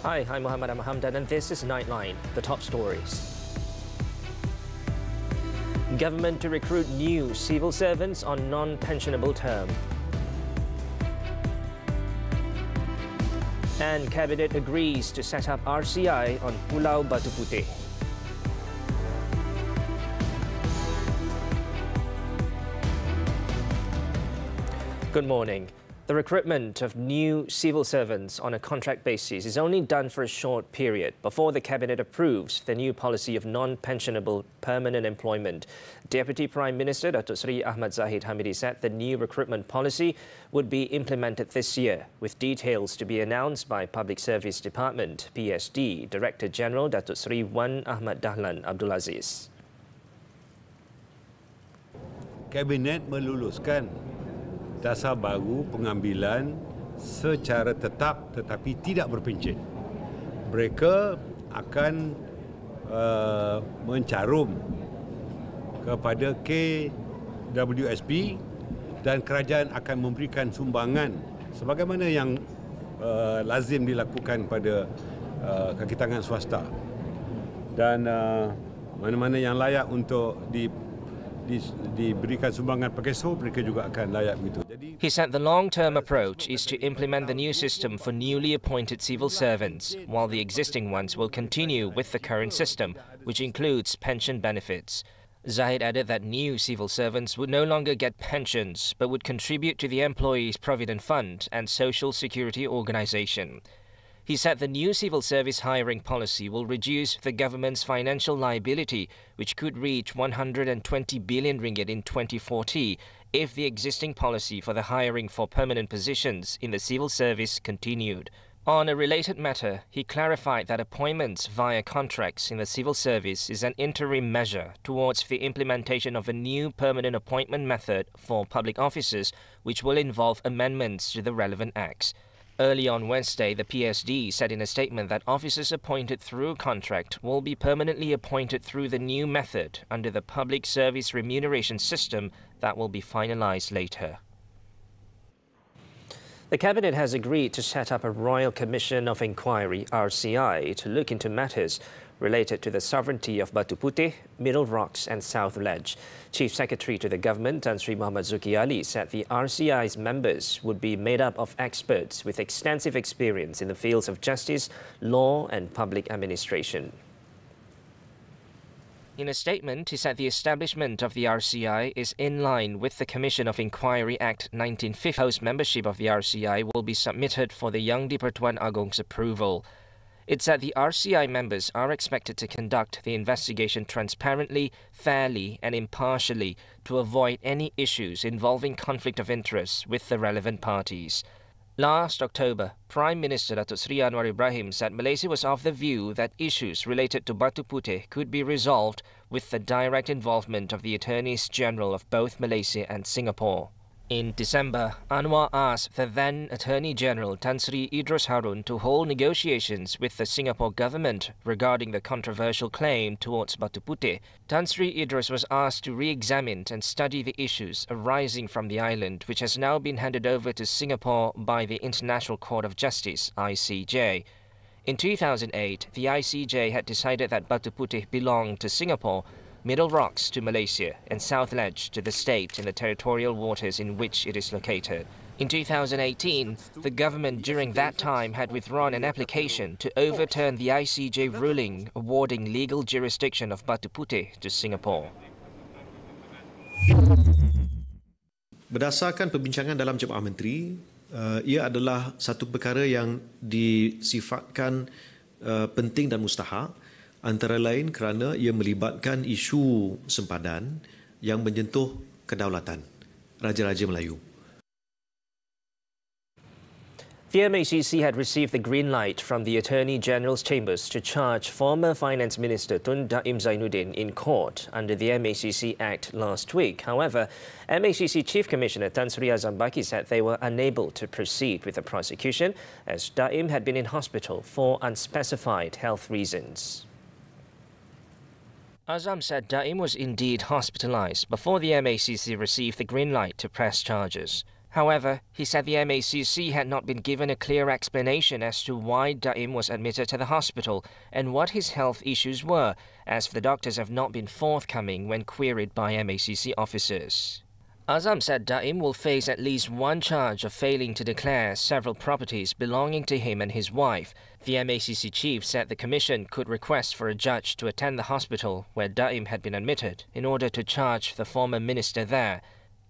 Hi, I'm Muhammed. I'm Hamdan, and this is Nightline, the top stories. Government to recruit new civil servants on non-pensionable term. And Cabinet agrees to set up RCI on Pulau Batu Puteh. Good morning. The recruitment of new civil servants on a contract basis is only done for a short period before the Cabinet approves the new policy of non-pensionable permanent employment. Deputy Prime Minister Datuk Seri Ahmad Hamidi said the new recruitment policy would be implemented this year, with details to be announced by Public Service Department PSD Director General Datuk Seri Wan Ahmad Dahlan Abdul Aziz. Kabinet meluluskan dasar baru pengambilan secara tetap tetapi tidak berpencen. Mereka akan mencarum kepada KWSP dan kerajaan akan memberikan sumbangan sebagaimana yang lazim dilakukan pada kaki tangan swasta. Dan mana-mana yang layak untuk diberikan sumbangan PKSO, mereka juga akan layak begitu. He said the long-term approach is to implement the new system for newly appointed civil servants, while the existing ones will continue with the current system, which includes pension benefits. Zahid added that new civil servants would no longer get pensions, but would contribute to the Employees' Provident Fund and Social Security Organisation. He said the new civil service hiring policy will reduce the government's financial liability, which could reach 120 billion ringgit in 2040 if the existing policy for the hiring for permanent positions in the civil service continued. On a related matter, he clarified that appointments via contracts in the civil service is an interim measure towards the implementation of a new permanent appointment method for public officers, which will involve amendments to the relevant acts. Early on Wednesday, the PSD said in a statement that officers appointed through contract will be permanently appointed through the new method under the public service remuneration system that will be finalised later. The Cabinet has agreed to set up a Royal Commission of Inquiry, RCI, to look into matters related to the sovereignty of Batu Puteh, Middle Rocks and South Ledge. Chief Secretary to the Government, Tan Sri Muhammad Zuki Ali, said the RCI's members would be made up of experts with extensive experience in the fields of justice, law and public administration. In a statement, he said the establishment of the RCI is in line with the Commission of Inquiry Act 1950. Post membership of the RCI will be submitted for the Yang di-Pertuan Agong's approval. It said the RCI members are expected to conduct the investigation transparently, fairly and impartially to avoid any issues involving conflict of interest with the relevant parties. Last October, Prime Minister Datuk Seri Anwar Ibrahim said Malaysia was of the view that issues related to Batu Puteh could be resolved with the direct involvement of the Attorneys General of both Malaysia and Singapore. In December, Anwar asked the then Attorney General Tan Sri Idrus Harun to hold negotiations with the Singapore government regarding the controversial claim towards Batu Puteh. Tan Sri Idrus was asked to re-examine and study the issues arising from the island, which has now been handed over to Singapore by the International Court of Justice, ICJ. In 2008, the ICJ had decided that Batu Puteh belonged to Singapore, Middle Rocks to Malaysia and South Ledge to the state in the territorial waters in which it is located. In 2018, the government during that time had withdrawn an application to overturn the ICJ ruling awarding legal jurisdiction of Batu Puteh to Singapore. Berdasarkan perbincangan dalam Jemaah Menteri, ia adalah satu perkara yang disifatkan penting dan mustahak. Antara lain kerana ia melibatkan isu sempadan yang menyentuh kedaulatan Raja-Raja Melayu. The MACC had received the green light from the Attorney General's chambers to charge former Finance Minister Tun Daim Zainuddin in court under the MACC Act last week. However, MACC Chief Commissioner Tan Sri Azam Baki said they were unable to proceed with the prosecution as Daim had been in hospital for unspecified health reasons. Azam said Daim was indeed hospitalised before the MACC received the green light to press charges. However, he said the MACC had not been given a clear explanation as to why Daim was admitted to the hospital and what his health issues were, as the doctors have not been forthcoming when queried by MACC officers. Azam said Daim will face at least one charge of failing to declare several properties belonging to him and his wife. The MACC chief said the commission could request for a judge to attend the hospital where Daim had been admitted in order to charge the former minister there.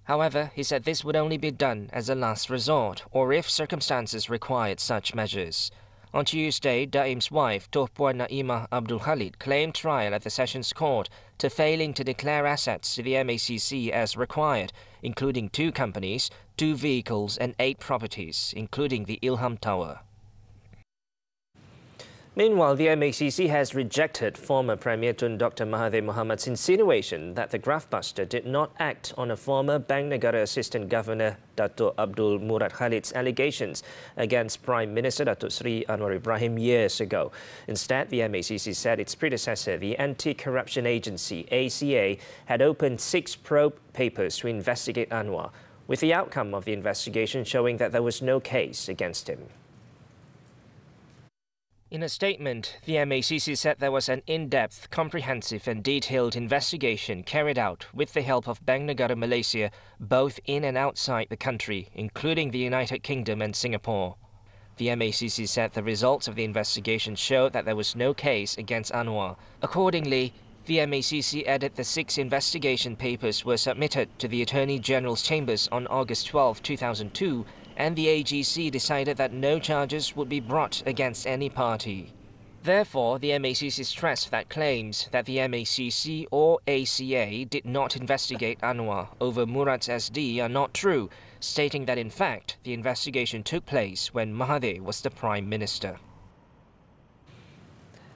However, he said this would only be done as a last resort or if circumstances required such measures. On Tuesday, Daim's wife, Tuan Puan Naimah Abdul Khalid, claimed trial at the Sessions Court to failing to declare assets to the MACC as required, including 2 companies, 2 vehicles and 8 properties, including the Ilham Tower. Meanwhile, the MACC has rejected former Premier Tun Dr. Mahathir Mohamed's insinuation that the graftbuster did not act on a former Bank Negara Assistant Governor Dato' Abdul Murad Khalid's allegations against Prime Minister Datuk Seri Anwar Ibrahim years ago. Instead, the MACC said its predecessor, the Anti-Corruption Agency, ACA, had opened 6 probe papers to investigate Anwar, with the outcome of the investigation showing that there was no case against him. In a statement, the MACC said there was an in-depth, comprehensive and detailed investigation carried out with the help of Bank Negara Malaysia, both in and outside the country, including the United Kingdom and Singapore. The MACC said the results of the investigation showed that there was no case against Anwar. Accordingly, the MACC added the 6 investigation papers were submitted to the Attorney General's chambers on August 12, 2002, and the AGC decided that no charges would be brought against any party. Therefore, the MACC stressed that claims that the MACC or ACA did not investigate Anwar over Murad's SD are not true, stating that in fact the investigation took place when Mahathir was the Prime Minister.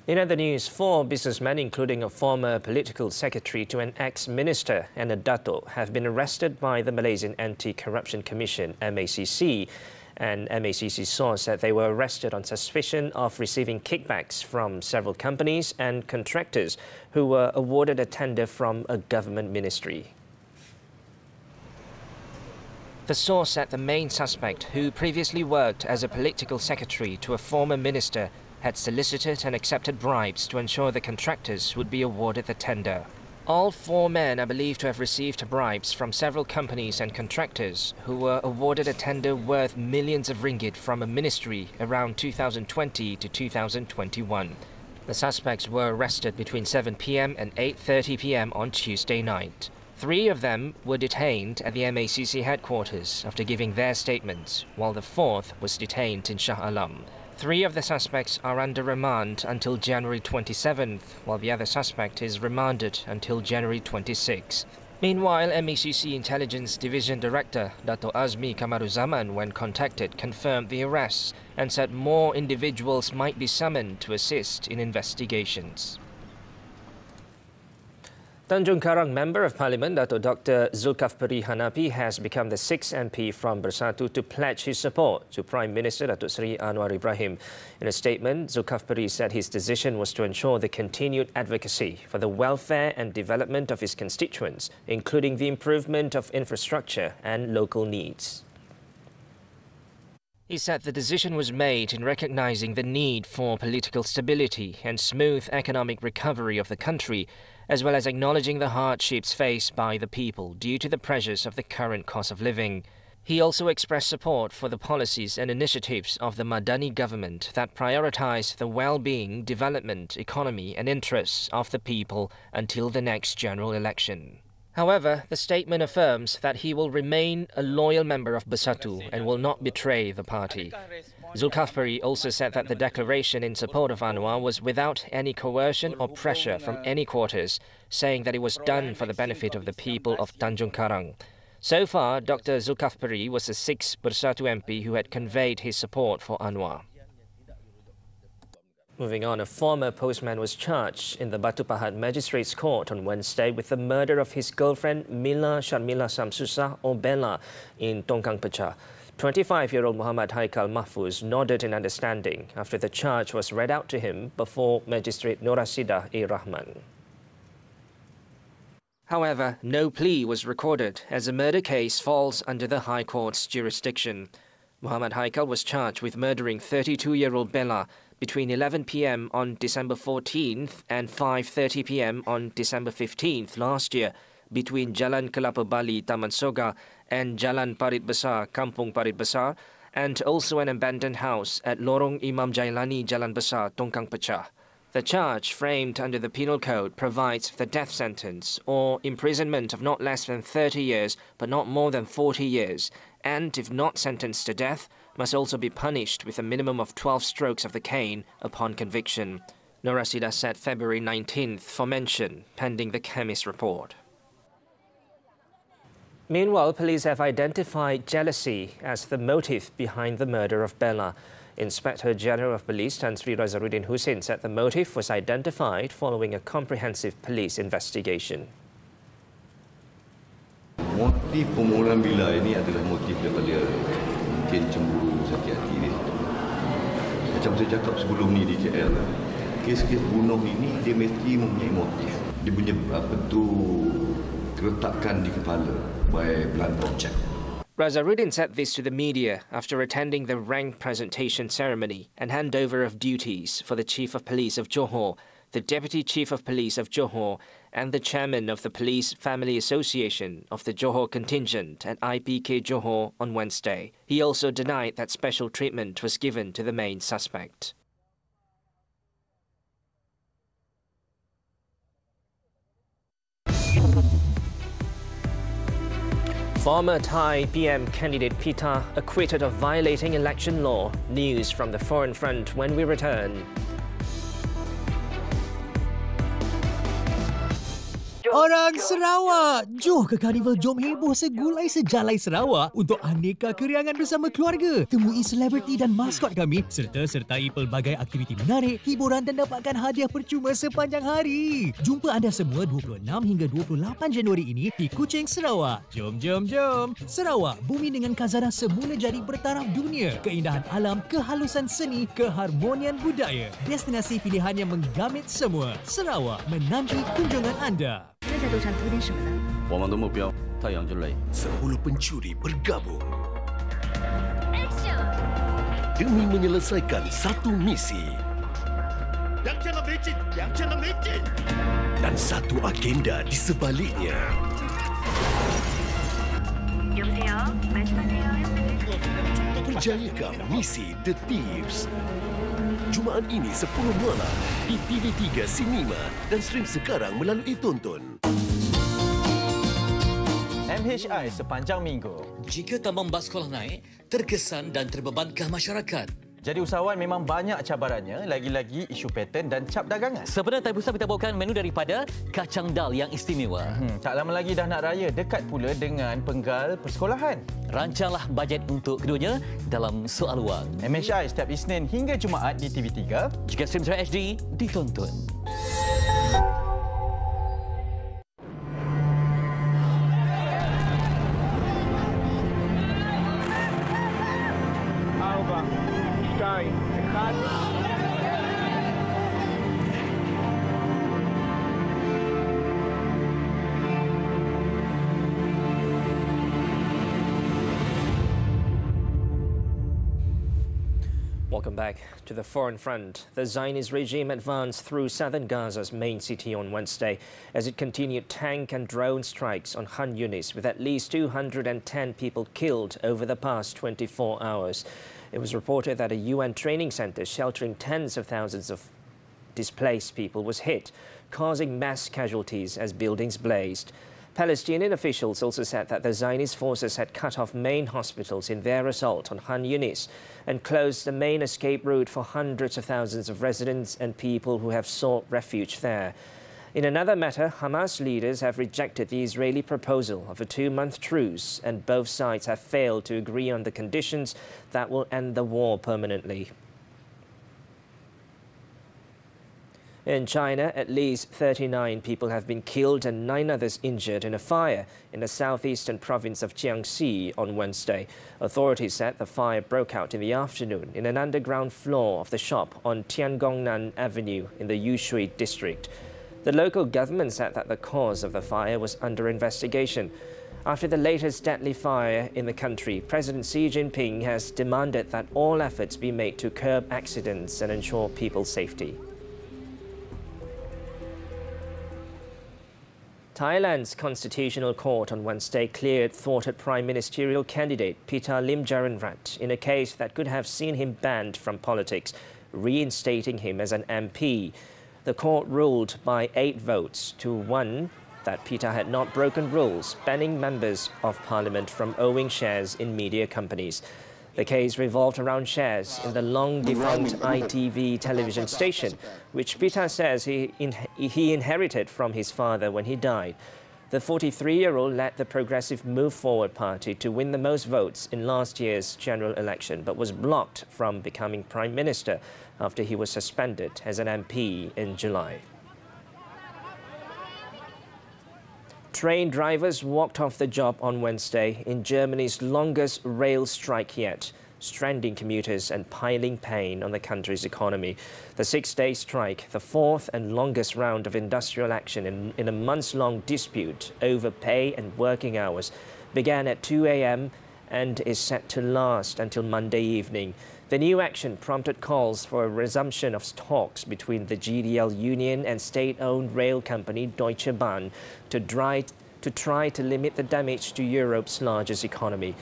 In other news, 4 businessmen, including a former political secretary to an ex-minister and a dato', have been arrested by the Malaysian Anti-Corruption Commission, MACC. An MACC source said they were arrested on suspicion of receiving kickbacks from several companies and contractors who were awarded a tender from a government ministry. The source said the main suspect, who previously worked as a political secretary to a former minister, had solicited and accepted bribes to ensure the contractors would be awarded the tender. All 4 men are believed to have received bribes from several companies and contractors who were awarded a tender worth millions of ringgit from a ministry around 2020 to 2021. The suspects were arrested between 7 p.m. and 8:30 p.m. on Tuesday night. 3 of them were detained at the MACC headquarters after giving their statements, while the 4th was detained in Shah Alam. 3 of the suspects are under remand until January 27th, while the other suspect is remanded until January 26th. Meanwhile, MACC Intelligence Division Director Dato' Azmi Kamaruzaman, when contacted, confirmed the arrests and said more individuals might be summoned to assist in investigations. Tanjung Karang Member of Parliament Dato' Dr. Zulkifli Hanapi has become the 6th MP from Bersatu to pledge his support to Prime Minister Datuk Seri Anwar Ibrahim. In a statement, Zulkifli said his decision was to ensure the continued advocacy for the welfare and development of his constituents, including the improvement of infrastructure and local needs. He said the decision was made in recognizing the need for political stability and smooth economic recovery of the country, as well as acknowledging the hardships faced by the people due to the pressures of the current cost of living. He also expressed support for the policies and initiatives of the Madani government that prioritize the well-being, development, economy and interests of the people until the next general election. However, the statement affirms that he will remain a loyal member of Bersatu and will not betray the party. Zulkifli also said that the declaration in support of Anwar was without any coercion or pressure from any quarters, saying that it was done for the benefit of the people of Tanjung Karang. So far, Dr. Zulkifli was the 6th Bersatu MP who had conveyed his support for Anwar. Moving on, a former postman was charged in the Batu Pahat Magistrates Court on Wednesday with the murder of his girlfriend Mila Sharmila Samsusah or Bella in Tongkang Pecah. 25-year-old Muhammad Haikal Mahfuz nodded in understanding after the charge was read out to him before Magistrate Norasidah A. Rahman. However, no plea was recorded as the murder case falls under the High Court's jurisdiction. Muhammad Haikal was charged with murdering 32-year-old Bella between 11 p.m. on December 14th and 5:30 p.m. on December 15th last year between Jalan Kelapa Bali, Taman Soga and Jalan Parit Besar, Kampung Parit Besar, and also an abandoned house at Lorong Imam Jailani, Jalan Besar, Tongkang Pecah. The charge, framed under the Penal Code, provides for the death sentence or imprisonment of not less than 30 years but not more than 40 years, and if not sentenced to death, must also be punished with a minimum of 12 strokes of the cane upon conviction. Nur Rasida set February 19th for mention, pending the chemist report. Meanwhile, police have identified jealousy as the motive behind the murder of Bella. Inspector General of Police Tan Sri Razaruddin Hussein said the motive was identified following a comprehensive police investigation. Motif permohonan Bella ini adalah motif daripada mungkin cemburu sakit hati dia. Macam saya cakap sebelum ni di KL, kes-kes bunuh ini dia mesti mempunyai motif. Dia punya apa tu keretakan di kepala by blunt object. Razaruddin said this to the media after attending the rank presentation ceremony and handover of duties for the Chief of Police of Johor, the Deputy Chief of Police of Johor, and the Chairman of the Police Family Association of the Johor Contingent at IPK Johor on Wednesday. He also denied that special treatment was given to the main suspect. Former Thai PM candidate Puteh acquitted of violating election law. News from the Foreign Front when we return. Orang Sarawak, jom ke Karnival Jom Heboh Segulai Sejalai Sarawak untuk aneka keriangan bersama keluarga. Temui selebriti dan maskot kami serta sertai pelbagai aktiviti menarik, hiburan dan dapatkan hadiah percuma sepanjang hari. Jumpa anda semua 26 hingga 28 Januari ini di Kuching, Sarawak. Jom, jom, jom. Sarawak, bumi dengan khazanah semula jadi bertaraf dunia. Keindahan alam, kehalusan seni, keharmonian budaya. Destinasi pilihan yang menggamit semua. Sarawak menanti kunjungan anda. 这在赌场图点什么呢？我们的目标，太阳之雷。10 pencuri bergabung demi menyelesaikan satu misi dan satu agenda di sebaliknya. Berjayakan misi The Thieves. Jumaat ini 10 malam di TV3 Cinema dan stream sekarang melalui Tonton. MHI sepanjang minggu. Jika tambang bas sekolah naik, terkesan dan terbebankah masyarakat? Jadi usahawan memang banyak cabarannya, lagi-lagi isu paten dan cap dagangan. Sebenarnya Thai Pusat kita bawakan menu daripada kacang dal yang istimewa. Tak lama lagi dah nak raya, dekat pula dengan penggal persekolahan. Rancanglah bajet untuk keduanya dalam soal wang. MHI setiap Isnin hingga Jumaat di TV3. Jika stream secara HD, ditonton. Welcome back to the Foreign Front. The Zionist regime advanced through southern Gaza's main city on Wednesday as it continued tank and drone strikes on Khan Yunis, with at least 210 people killed over the past 24 hours. It was reported that a UN training center sheltering tens of thousands of displaced people was hit, causing mass casualties as buildings blazed. Palestinian officials also said that the Zionist forces had cut off main hospitals in their assault on Khan Yunis and closed the main escape route for hundreds of thousands of residents and people who have sought refuge there. In another matter, Hamas leaders have rejected the Israeli proposal of a 2-month truce, and both sides have failed to agree on the conditions that will end the war permanently. In China, at least 39 people have been killed and 9 others injured in a fire in the southeastern province of Jiangxi on Wednesday. Authorities said the fire broke out in the afternoon in an underground floor of the shop on Tiangongnan Avenue in the Yushui district. The local government said that the cause of the fire was under investigation. After the latest deadly fire in the country, President Xi Jinping has demanded that all efforts be made to curb accidents and ensure people's safety. Thailand's Constitutional Court on Wednesday cleared thwarted Prime Ministerial candidate Pita Limjaroenrat in a case that could have seen him banned from politics, reinstating him as an MP. The court ruled by 8 votes to 1 that Pita had not broken rules, banning members of parliament from owning shares in media companies. The case revolved around shares in the long-defunct ITV television station, which Pita says he inherited from his father when he died. The 43-year-old led the Progressive Move Forward party to win the most votes in last year's general election, but was blocked from becoming Prime Minister after he was suspended as an MP in July. Train drivers walked off the job on Wednesday in Germany's longest rail strike yet, stranding commuters and piling pain on the country's economy. The 6-day strike, the 4th and longest round of industrial action in a months-long dispute over pay and working hours, began at 2 a.m. and is set to last until Monday evening. The new action prompted calls for a resumption of talks between the GDL union and state-owned rail company Deutsche Bahn to try to limit the damage to Europe's largest economy.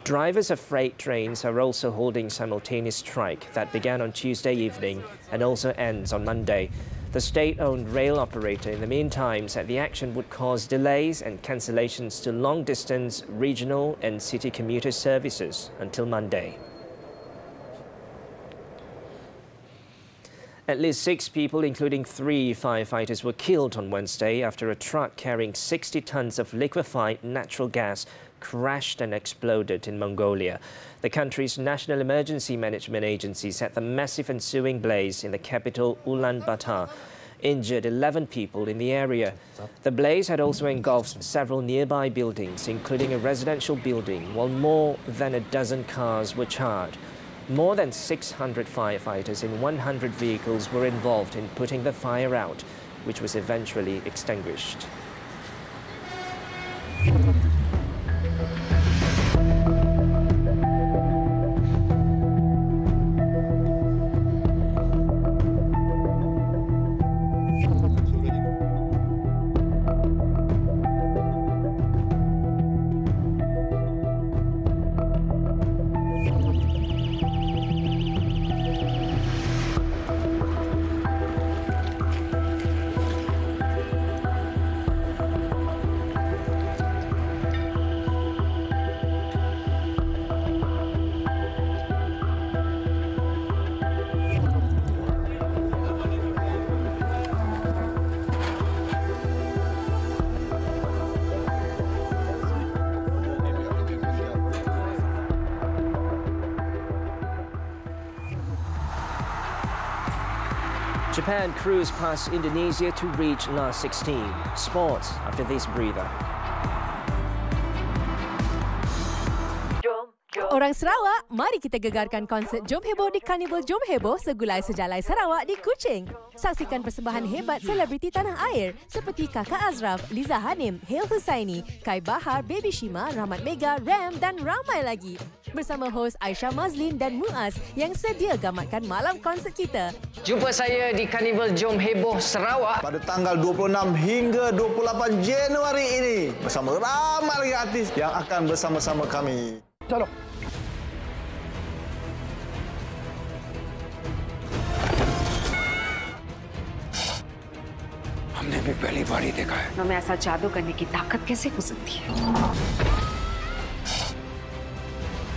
Drivers of freight trains are also holding simultaneous strike that began on Tuesday evening and also ends on Monday. The state-owned rail operator in the meantime said the action would cause delays and cancellations to long-distance, regional and city commuter services until Monday. At least 6 people, including 3 firefighters, were killed on Wednesday after a truck carrying 60 tons of liquefied natural gas crashed and exploded in Mongolia. The country's National Emergency Management Agency said the massive ensuing blaze in the capital Ulaanbaatar injured 11 people in the area. The blaze had also engulfed several nearby buildings, including a residential building, while more than a dozen cars were charred. More than 600 firefighters in 100 vehicles were involved in putting the fire out, which was eventually extinguished. Japan cruised past Indonesia to reach last 16. Sports after this breather. Orang Sarawak, mari kita gegarkan konsert Jom Heboh di Karnival Jom Heboh segulai sejalai Sarawak di Kuching. Saksikan persembahan hebat selebriti tanah air seperti Kakak Azraf, Liza Hanim, Hail Husaini, Kai Bahar, Baby Shima, Rahmat Mega, Ram dan ramai lagi. Bersama hos Aisyah Mazlin dan Muaz yang sedia gamatkan malam konsert kita. Jumpa saya di Karnival Jom Heboh Sarawak pada tanggal 26 hingga 28 Januari ini bersama ramai lagi artis yang akan bersama-sama kami. Tolong. हमने भी पहली बार ही देखा है। हमें ऐसा जादू करने की ताकत कैसे हो सकती है?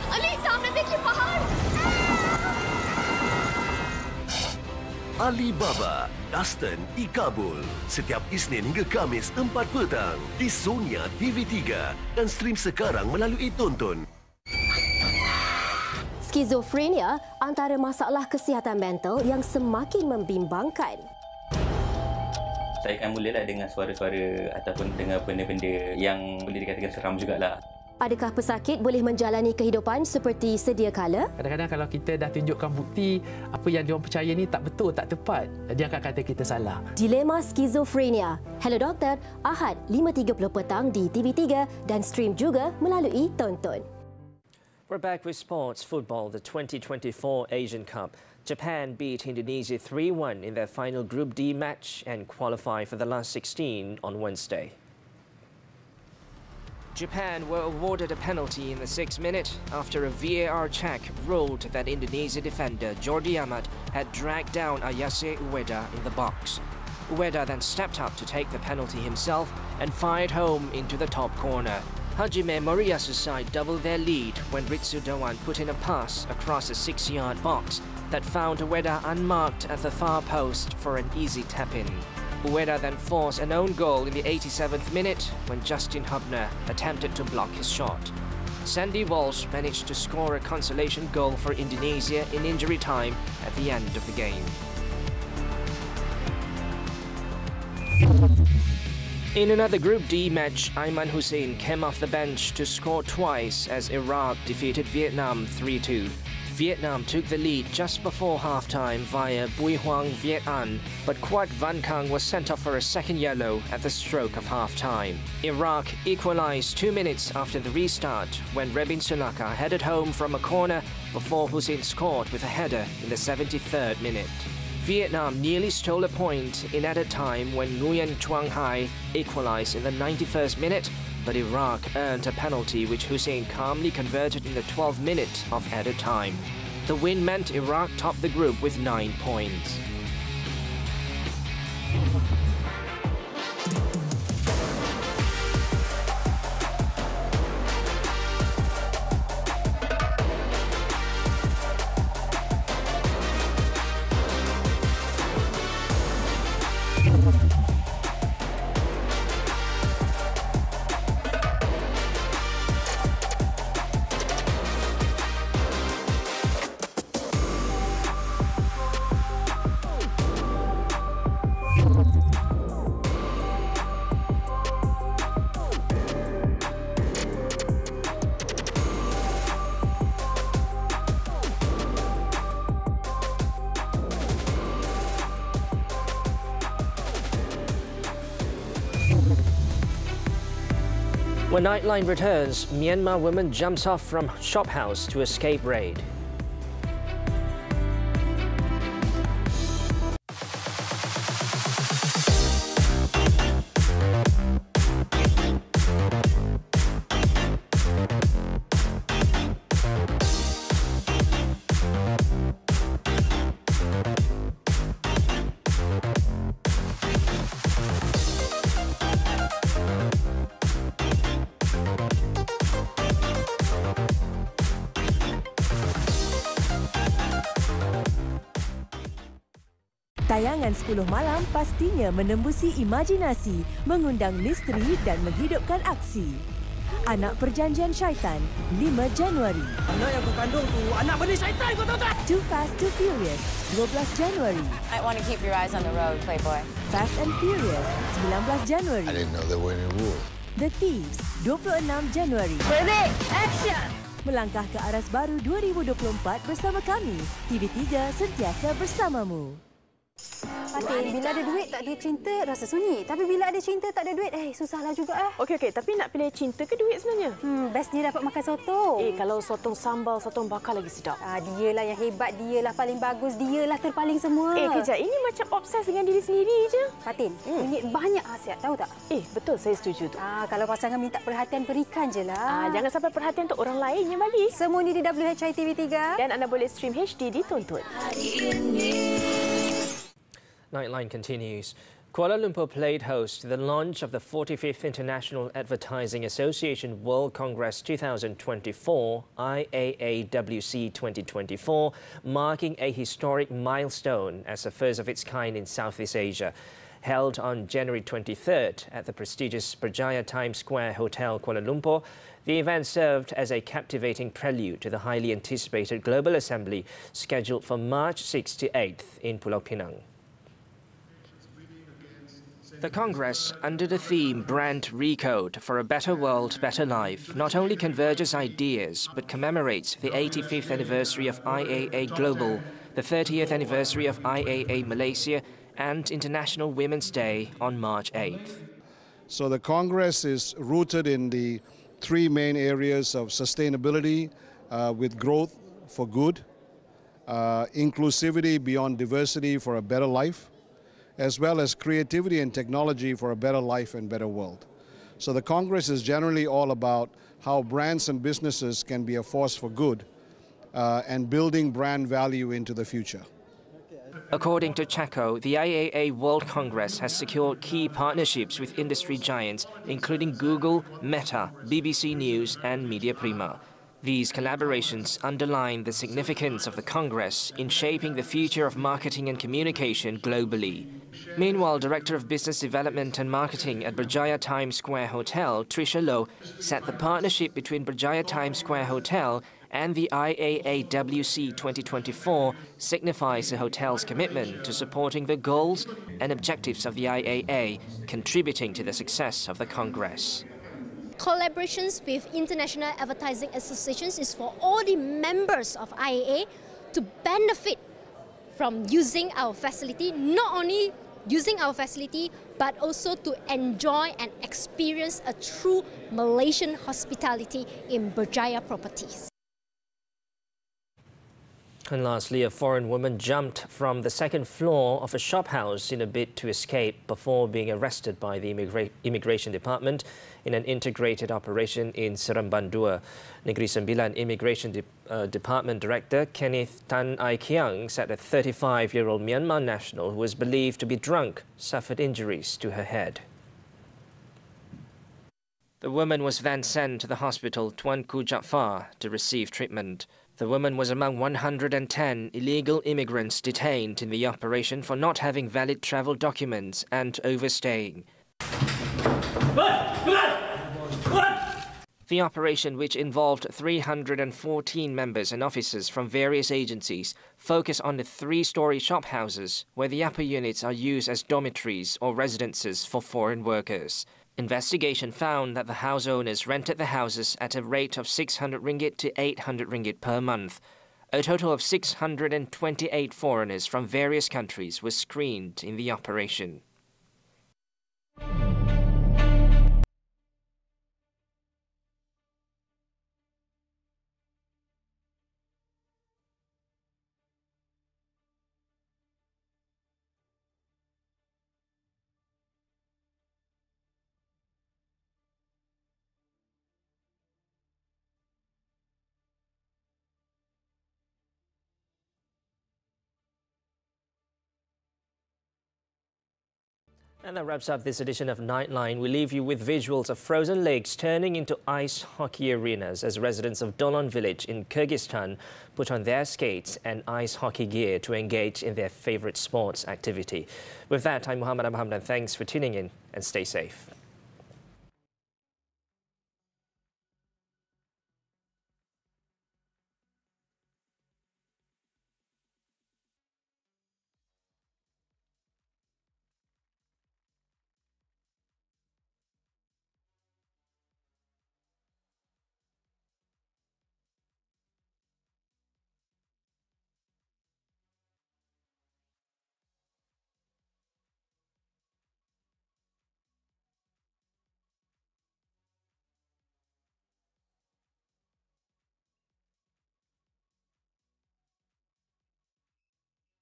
अली, सामने देखिए पहाड़! Alibaba, Dustin di Kabul. Setiap Isnin hingga Kamis 4 petang di Sonia TV3 dan stream sekarang melalui Tonton. Skizofrenia antara masalah kesihatan mental yang semakin membimbangkan. Saya akan mulalah dengan suara-suara ataupun dengan benda-benda yang boleh dikatakan seram jugalah. Adakah pesakit boleh menjalani kehidupan seperti sedia kala? Kadang-kadang kalau kita dah tunjukkan bukti apa yang diorang percaya ni tak betul, tak tepat, dia akan kata kita salah. Dilema skizofrenia. Hello Doktor, Ahad 5.30 petang di TV3 dan stream juga melalui Tonton. We're back with sports football, the 2024 Asian Cup. Japan beat Indonesia 3-1 in their final Group D match and qualified for the last 16 on Wednesday. Japan were awarded a penalty in the 6th minute after a VAR check ruled that Indonesia defender Jordi Ahmad had dragged down Ayase Ueda in the box. Ueda then stepped up to take the penalty himself and fired home into the top corner. Hajime Moriyasu side doubled their lead when Ritsu Doan put in a pass across a 6-yard box that found Ueda unmarked at the far post for an easy tap-in. Ueda then forced an own goal in the 87th minute when Justin Hubner attempted to block his shot. Sandy Walsh managed to score a consolation goal for Indonesia in injury time at the end of the game. In another Group D match, Aiman Hussein came off the bench to score twice as Iraq defeated Vietnam 3-2. Vietnam took the lead just before half-time via Bui Hoang Viet An, but Quat Van Kang was sent off for a second yellow at the stroke of half-time. Iraq equalised 2 minutes after the restart when Rebin Sulaka headed home from a corner before Hussein scored with a header in the 73rd minute. Vietnam nearly stole a point in added time when Nguyen Chuang Hai equalised in the 91st minute, but Iraq earned a penalty which Hussein calmly converted in the 12th minute of added time. The win meant Iraq topped the group with 9 points. When Nightline returns, Myanmar woman jumps off from shop house to escape raid. Tayangan 10 malam pastinya menembusi imajinasi, mengundang misteri dan menghidupkan aksi. Anak Perjanjian Syaitan, 5 Januari. Anak yang kau kandung tu, anak benih syaitan, kau tahu tak? Too Fast, Too Furious, 12 Januari. I want to keep your eyes on the road, Playboy. Fast and Furious, 19 Januari. I didn't know there were any rules. The Thieves, 26 Januari. Ready, action! Melangkah ke aras baru 2024 bersama kami. TV3 sentiasa bersamamu. Fatin, bila ada duit tak ada cinta rasa sunyi. Tapi bila ada cinta tak ada duit, susahlah juga Okey, tapi nak pilih cinta ke duit sebenarnya? Best dia dapat makan sotong. Kalau sotong sambal, sotong bakar lagi sedap. Dialah yang hebat, dialah paling bagus, dialah terpaling semua. Kejap, ini macam obses dengan diri sendiri je. Fatin, kunyit banyak khasiat, tahu tak? Betul, saya setuju tu. Kalau pasangan minta perhatian, berikan je lah. Jangan sampai perhatian tu orang lain yang bagi. Semua ni di WHI TV3. Dan anda boleh stream HD di Tonton. Nightline continues. Kuala Lumpur played host to the launch of the 45th International Advertising Association World Congress 2024, IAAWC 2024, marking a historic milestone as the first of its kind in Southeast Asia. Held on January 23rd at the prestigious Berjaya Times Square Hotel, Kuala Lumpur, the event served as a captivating prelude to the highly anticipated Global Assembly scheduled for March 6th to 8th in Pulau Pinang. The Congress, under the theme Brand Recode for a Better World, Better Life, not only converges ideas but commemorates the 85th anniversary of IAA Global, the 30th anniversary of IAA Malaysia, and International Women's Day on March 8th. So the Congress is rooted in the three main areas of sustainability with growth for good, inclusivity beyond diversity for a better life, as well as creativity and technology for a better life and better world. So the Congress is generally all about how brands and businesses can be a force for good and building brand value into the future. According to Chaco, the IAA World Congress has secured key partnerships with industry giants, including Google, Meta, BBC News and Media Prima. These collaborations underline the significance of the Congress in shaping the future of marketing and communication globally. Meanwhile, Director of Business Development and Marketing at Berjaya Times Square Hotel, Tricia Low, said the partnership between Berjaya Times Square Hotel and the IAAWC 2024 signifies the hotel's commitment to supporting the goals and objectives of the IAA, contributing to the success of the Congress. Collaborations with international advertising associations is for all the members of IAA to benefit from using our facility, not only using our facility, but also to enjoy and experience a true Malaysian hospitality in Berjaya properties. And lastly, a foreign woman jumped from the second floor of a shop house in a bid to escape before being arrested by the Immigration Department in an integrated operation in Seremban 2. Negeri Sembilan Immigration Department Director Kenneth Tan Ai Kiang said a 35-year-old Myanmar national who was believed to be drunk suffered injuries to her head. The woman was then sent to the hospital Tuanku Jaafar to receive treatment. The woman was among 110 illegal immigrants detained in the operation for not having valid travel documents and overstaying. The operation, which involved 314 members and officers from various agencies, focused on the three-story shop houses where the upper units are used as dormitories or residences for foreign workers. Investigation found that the house owners rented the houses at a rate of 600 ringgit to 800 ringgit per month. A total of 628 foreigners from various countries were screened in the operation. And that wraps up this edition of Nightline. We leave you with visuals of frozen lakes turning into ice hockey arenas as residents of Dolon village in Kyrgyzstan put on their skates and ice hockey gear to engage in their favorite sports activity. With that, I'm Muhammed and thanks for tuning in and stay safe.